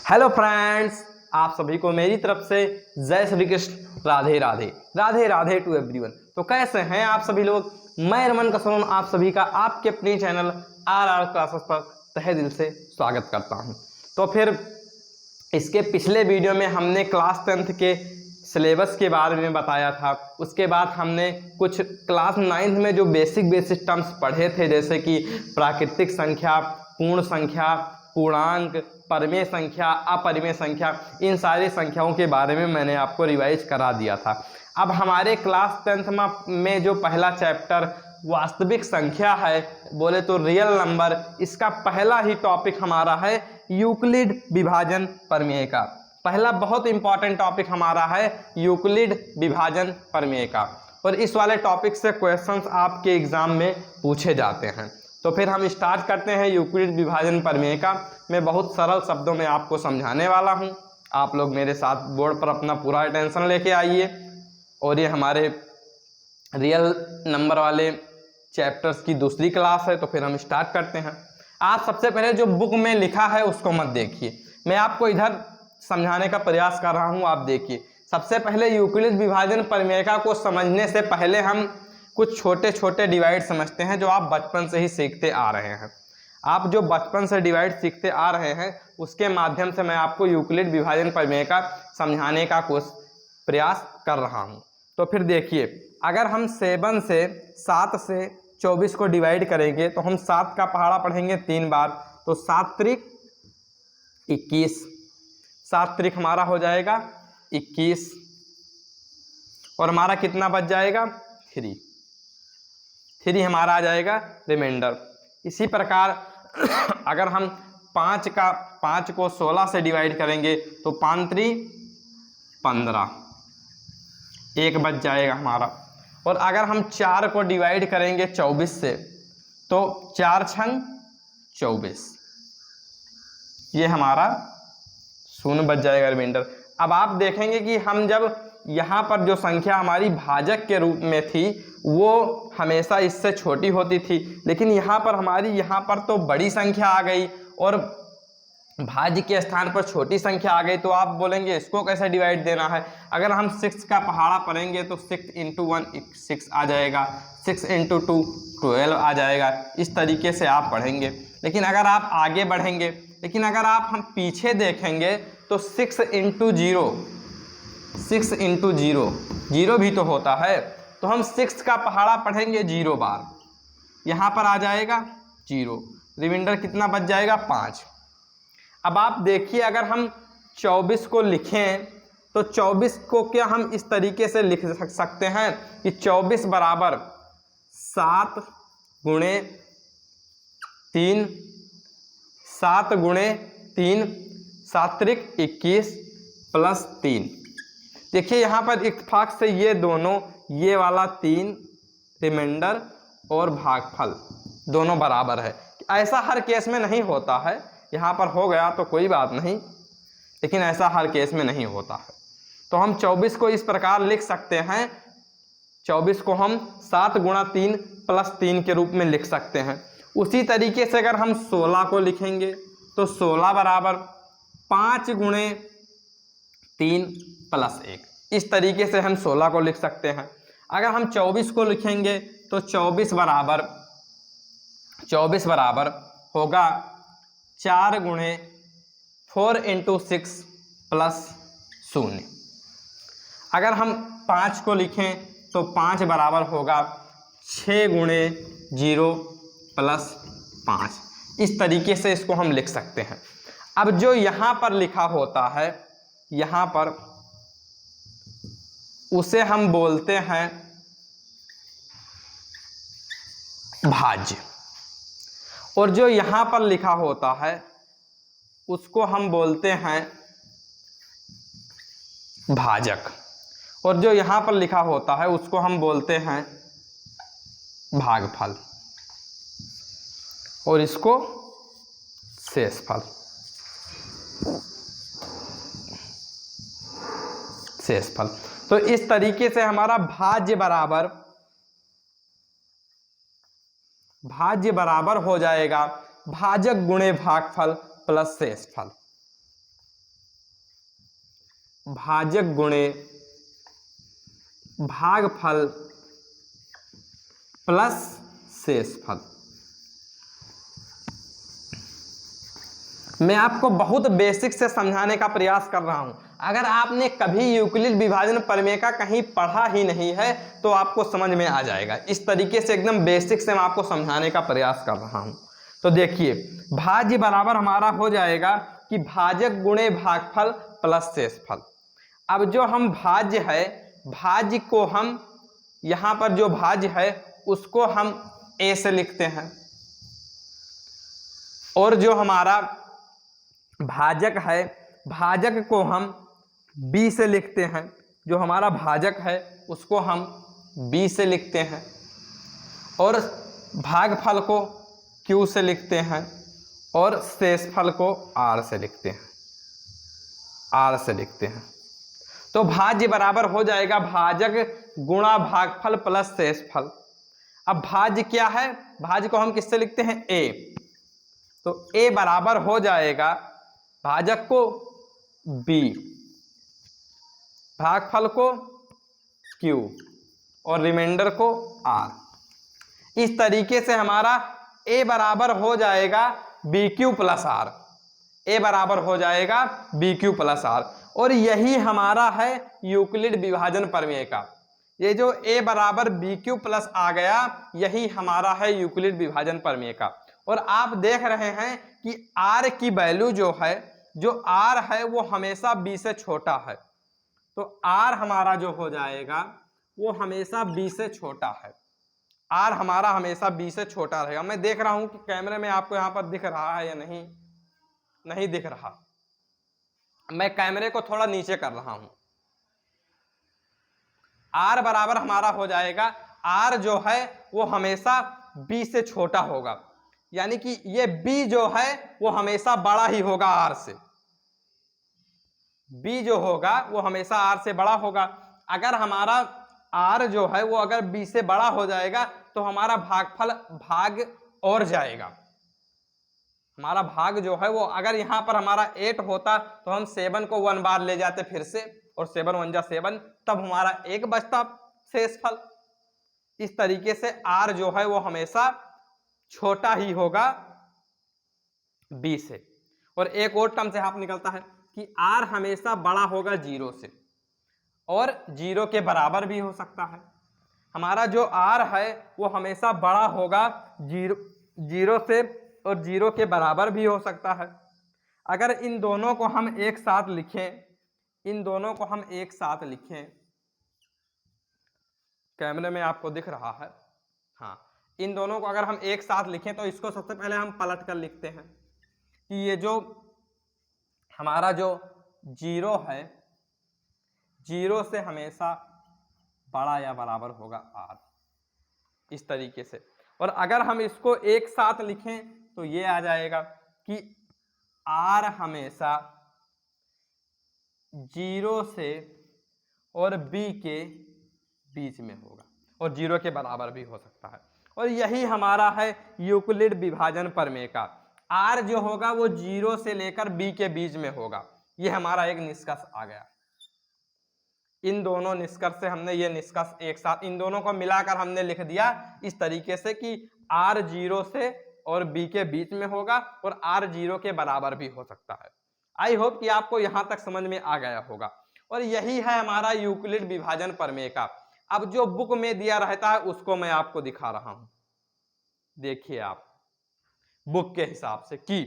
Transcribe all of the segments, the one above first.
Hello friends, आप सभी को मेरी तरफ से जय श्री कृष्ण, राधे राधे, राधे राधे टू एवरीवन। तो कैसे हैं आप सभी लोग। मैं रमन कसरोन आप सभी का आपके अपने चैनल आर क्लासेस पर तहे दिल से स्वागत करता हूं। तो फिर इसके पिछले वीडियो में हमने क्लास 10th के सिलेबस के बारे में बताया था। उसके बाद हमने कुछ क्लास 9th में जो बेसिक टर्म्स पढ़े थे, जैसे कि प्राकृतिक संख्या, पूर्ण संख्या, पूर्णांक, परिमेय संख्या, अपरिमेय संख्या, इन सारी संख्याओं के बारे में मैंने आपको रिवाइज करा दिया था। अब हमारे क्लास 10th में जो पहला चैप्टर वास्तविक संख्या है, बोले तो रियल नंबर, इसका पहला ही टॉपिक हमारा है यूक्लिड विभाजन प्रमेय का। पहला बहुत इंपॉर्टेंट टॉपिक हमारा है यूक्लिड विभाजन प्रमेय का, और इस वाले टॉपिक से क्वेश्चंस आपके एग्जाम में पूछे जाते हैं। तो फिर हम स्टार्ट करते हैं यूक्लिड विभाजन प्रमेय का। मैं बहुत सरल शब्दों में आपको समझाने वाला हूं। आप लोग मेरे साथ बोर्ड पर अपना पूरा अटेंशन लेके आइए। और ये हमारे रियल नंबर वाले चैप्टर्स की दूसरी क्लास है। तो फिर हम स्टार्ट करते हैं। आज सबसे पहले जो बुक में लिखा है उसको मत देखिए, मैं आपको इधर समझाने का प्रयास कर रहा हूं। आप देखिए, सबसे पहले यूक्लिड विभाजन प्रमेय को समझने से पहले हम कुछ छोटे छोटे डिवाइड समझते हैं जो आप बचपन से ही सीखते आ रहे हैं। आप जो बचपन से डिवाइड सीखते आ रहे हैं उसके माध्यम से मैं आपको यूक्लिड विभाजन प्रमेय का समझाने का प्रयास कर रहा हूं। तो फिर देखिए, अगर हम 7 से 24 को डिवाइड करेंगे तो हम 7 का पहाड़ा पढ़ेंगे 3 बार, तो 7 त्रिक 21, 7 त्रिक हमारा हो जाएगा 21, और हमारा कितना बच जाएगा 3 हमारा आ जाएगा रिमाइंडर। इसी प्रकार अगर हम 5 को 16 से डिवाइड करेंगे तो 5 त्रिक 15, 1 बच जाएगा हमारा। और अगर हम 4 को डिवाइड करेंगे 24 से तो 4 छंग 24, ये हमारा 0 बच जाएगा रिमाइंडर। अब आप देखेंगे कि हम जब यहाँ पर जो संख्या हमारी भाजक के रूप में थी वो हमेशा इससे छोटी होती थी, लेकिन यहाँ पर हमारी यहाँ पर तो बड़ी संख्या आ गई और भाज्य के स्थान पर छोटी संख्या आ गई। तो आप बोलेंगे इसको कैसे डिवाइड देना है। अगर हम 6 का पहाड़ा पढ़ेंगे तो 6 × 1 6 आ जाएगा, 6 × 2 12 आ जाएगा। इस तरीके से आप पढ़ेंगे। लेकिन अगर आप आगे बढ़ेंगे, लेकिन अगर हम पीछे देखेंगे तो 6 × 0, 6 × 0, 0 भी तो होता है। तो हम 6 का पहाड़ा पढ़ेंगे 0 बार, यहाँ पर आ जाएगा 0, रिमाइंडर कितना बच जाएगा 5। अब आप देखिए, अगर हम 24 को लिखें तो 24 को क्या हम इस तरीके से लिख सकते हैं कि 24 बराबर 7 × 3, 7 × 3, 7 त्रिक 21 प्लस 3। देखिए यहाँ पर इत्तेफाक से ये दोनों, ये वाला 3 रिमाइंडर और भागफल दोनों बराबर है। ऐसा हर केस में नहीं होता है, यहाँ पर हो गया तो कोई बात नहीं, लेकिन ऐसा हर केस में नहीं होता है। तो हम 24 को इस प्रकार लिख सकते हैं, 24 को हम 7 × 3 प्लस 3 के रूप में लिख सकते हैं। उसी तरीके से अगर हम 16 को लिखेंगे तो 16 बराबर 5 × 3 प्लस 1, इस तरीके से हम 16 को लिख सकते हैं। अगर हम 24 को लिखेंगे तो 24 बराबर होगा 4 × 4 × 6 प्लस 0। अगर हम 5 को लिखें तो 5 बराबर होगा 6 × 0 प्लस 5। इस तरीके से इसको हम लिख सकते हैं। अब जो यहाँ पर लिखा होता है, यहाँ पर उसे हम बोलते हैं भाज्य, और जो यहाँ पर लिखा होता है उसको हम बोलते हैं भाजक, और जो यहाँ पर लिखा होता है उसको हम बोलते हैं भागफल, और इसको शेषफल। तो इस तरीके से हमारा भाज्य बराबर हो जाएगा भाजक गुणे भागफल प्लस शेषफल। भाजक गुणे भागफल प्लस शेषफल। मैं आपको बहुत बेसिक से समझाने का प्रयास कर रहा हूं। अगर आपने कभी यूक्लिड विभाजन प्रमेय का कहीं पढ़ा ही नहीं है तो आपको समझ में आ जाएगा। इस तरीके से एकदम बेसिक से मैं आपको समझाने का प्रयास कर रहा हूं। तो देखिए, भाज्य बराबर हमारा हो जाएगा कि भाजक गुणे भागफल प्लस शेषफल। अब जो हम भाज्य है, भाज्य को हम यहां पर जो भाज्य है उसको हम a से लिखते हैं, और जो हमारा भाजक है, भाजक को हम b से लिखते हैं। जो हमारा भाजक है उसको हम b से लिखते हैं, और भागफल को q से लिखते हैं, और शेषफल को r से लिखते हैं, r से लिखते हैं। तो भाज्य बराबर हो जाएगा भाजक गुणा भागफल प्लस शेषफल। अब भाज्य क्या है, भाज्य को हम किससे लिखते हैं, a। तो a बराबर हो जाएगा भाजक को b, भागफल को q, और रिमाइंडर को r। इस तरीके से हमारा a बराबर हो जाएगा bq प्लस r, a बराबर हो जाएगा bq प्लस r। और यही हमारा है यूक्लिड विभाजन प्रमेय का। ये जो a बराबर bq प्लस आ गया, यही हमारा है यूक्लिड विभाजन प्रमेय का। और आप देख रहे हैं कि r की वैल्यू जो है, जो r है वो हमेशा b से छोटा है। तो r हमारा जो हो जाएगा वो हमेशा b से छोटा है, r हमारा हमेशा b से छोटा रहेगा। मैं देख रहा हूं कि कैमरे में आपको यहां पर दिख रहा है या नहीं, नहीं दिख रहा। मैं कैमरे को थोड़ा नीचे कर रहा हूं। r बराबर हमारा हो जाएगा, r जो है वो हमेशा b से छोटा होगा, यानी कि ये b जो है वो हमेशा बड़ा ही होगा r से। b जो होगा वो हमेशा r से बड़ा होगा। अगर हमारा r जो है वो अगर b से बड़ा हो जाएगा तो हमारा भागफल भाग और जाएगा। हमारा भाग जो है वो, अगर यहाँ पर हमारा 8 होता तो हम 7 को 1 बार ले जाते फिर से, और 7 1 जा 7, तब हमारा 1 बचता शेषफल। इस तरीके से r जो है वो हमेशा छोटा ही होगा b से। और एक और टर्म से हाफ निकलता है कि r हमेशा बड़ा होगा 0 से, और 0 के बराबर भी हो सकता है। हमारा जो r है वो हमेशा बड़ा होगा 0 से, और 0 के बराबर भी हो सकता है। अगर इन दोनों को हम एक साथ लिखें, इन दोनों को हम एक साथ लिखें, कैमरे में आपको दिख रहा है, हाँ, इन दोनों को अगर हम एक साथ लिखें तो इसको सबसे पहले हम पलट कर लिखते हैं कि ये जो हमारा जो 0 है, 0 से हमेशा बड़ा या बराबर होगा r, इस तरीके से। और अगर हम इसको एक साथ लिखें तो ये आ जाएगा कि r हमेशा 0 से और b के बीच में होगा, और 0 के बराबर भी हो सकता है। और यही हमारा है यूक्लिड विभाजन प्रमेय का। r जो होगा वो 0 से लेकर b के बीच में होगा। ये हमारा एक निष्कर्ष आ गया। इन दोनों निष्कर्ष से हमने ये निष्कर्ष एक साथ, इन दोनों को मिलाकर हमने लिख दिया इस तरीके से कि r 0 से और b के बीच में होगा, और r 0 के बराबर भी हो सकता है। आई होप कि आपको यहां तक समझ में आ गया होगा। और यही है हमारा यूक्लिड विभाजन प्रमेय का। अब जो बुक में दिया रहता है उसको मैं आपको दिखा रहा हूं। देखिए आप बुक के हिसाब से कि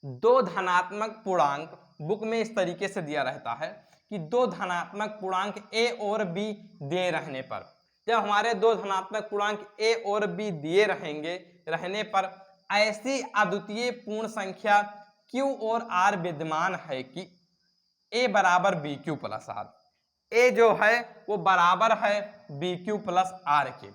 2 धनात्मक पूर्णांक, बुक में इस तरीके से दिया रहता है कि 2 धनात्मक पूर्णांक a और b दिए रहने पर, जब हमारे 2 धनात्मक पूर्णांक a और b दिए रहने पर ऐसी अद्वितीय पूर्ण संख्या q और r विद्यमान है कि a बराबर bq प्लस r। a जो है वो बराबर है bq प्लस r के।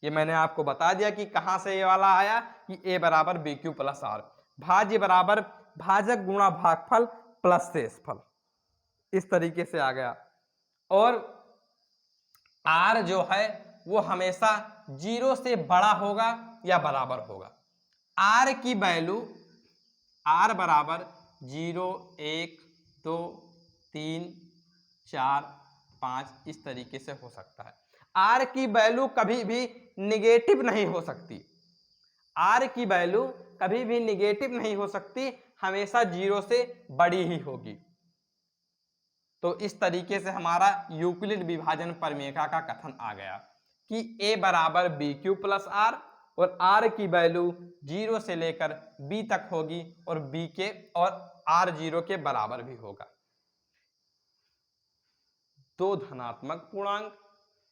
ये मैंने आपको बता दिया कि कहां से ये वाला आया कि a बराबर bq प्लस r। भाज्य बराबर भाजक गुणा भागफल प्लस शेषफल, इस तरीके से आ गया। और r जो है वो हमेशा 0 से बड़ा होगा या बराबर होगा। r की वैल्यू r बराबर 0 1 2 3, 4, 5 इस तरीके से हो सकता है। आर की वैल्यू कभी भी निगेटिव नहीं हो सकती, आर की वैल्यू कभी भी निगेटिव नहीं हो सकती, हमेशा 0 से बड़ी ही होगी। तो इस तरीके से हमारा यूक्लिड विभाजन प्रमेयिका का कथन आ गया कि a बराबर बी क्यू प्लस आर और r की वैल्यू 0 से लेकर b तक होगी और b के और r 0 के बराबर भी होगा। दो धनात्मक पूर्णांक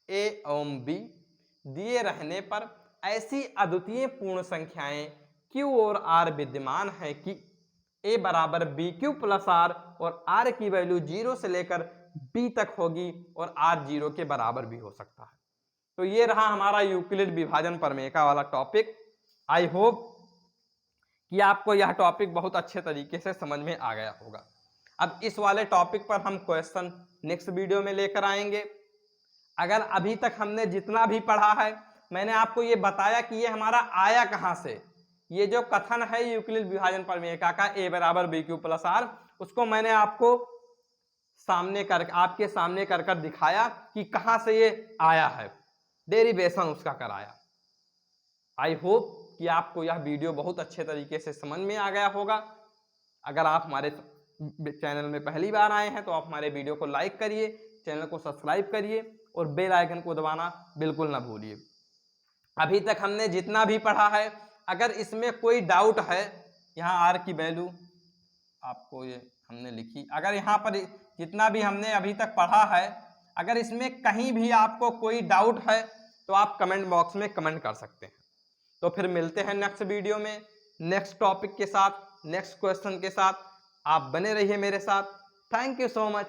a एवं b दिए रहने पर ऐसी अद्वितीय पूर्ण संख्याएं q और r विद्यमान है कि a बराबर बी क्यू प्लस आर और r की वैल्यू 0 से लेकर b तक होगी और r 0 के बराबर भी हो सकता है। तो ये रहा हमारा यूक्लिड विभाजन प्रमेयिका वाला टॉपिक। आई होप कि आपको यह टॉपिक बहुत अच्छे तरीके से समझ में आ गया होगा। अब इस वाले टॉपिक पर हम क्वेश्चन नेक्स्ट वीडियो में लेकर आएंगे। अगर अभी तक हमने जितना भी पढ़ा है, मैंने आपको ये बताया कि ये हमारा आया कहाँ से, ये जो कथन है यूक्लिड विभाजन प्रमेयिका का a बराबर बी क्यू प्लस आर, उसको मैंने आपको आपके सामने कर दिखाया कि कहाँ से ये आया है, डेरिवेशन उसका कराया। आई होप कि आपको यह वीडियो बहुत अच्छे तरीके से समझ में आ गया होगा। अगर आप हमारे चैनल में पहली बार आए हैं तो आप हमारे वीडियो को लाइक करिए, चैनल को सब्सक्राइब करिए और बेल आइकन को दबाना बिल्कुल ना भूलिए। अभी तक हमने जितना भी पढ़ा है, अगर इसमें कोई डाउट है, यहाँ r की वैल्यू आपको ये हमने लिखी, अगर यहाँ पर जितना भी हमने अभी तक पढ़ा है, अगर इसमें कहीं भी आपको कोई डाउट है तो आप कमेंट बॉक्स में कमेंट कर सकते हैं। तो फिर मिलते हैं नेक्स्ट वीडियो में नेक्स्ट टॉपिक के साथ, नेक्स्ट क्वेश्चन के साथ। आप बने रहिए मेरे साथ। Thank you so much.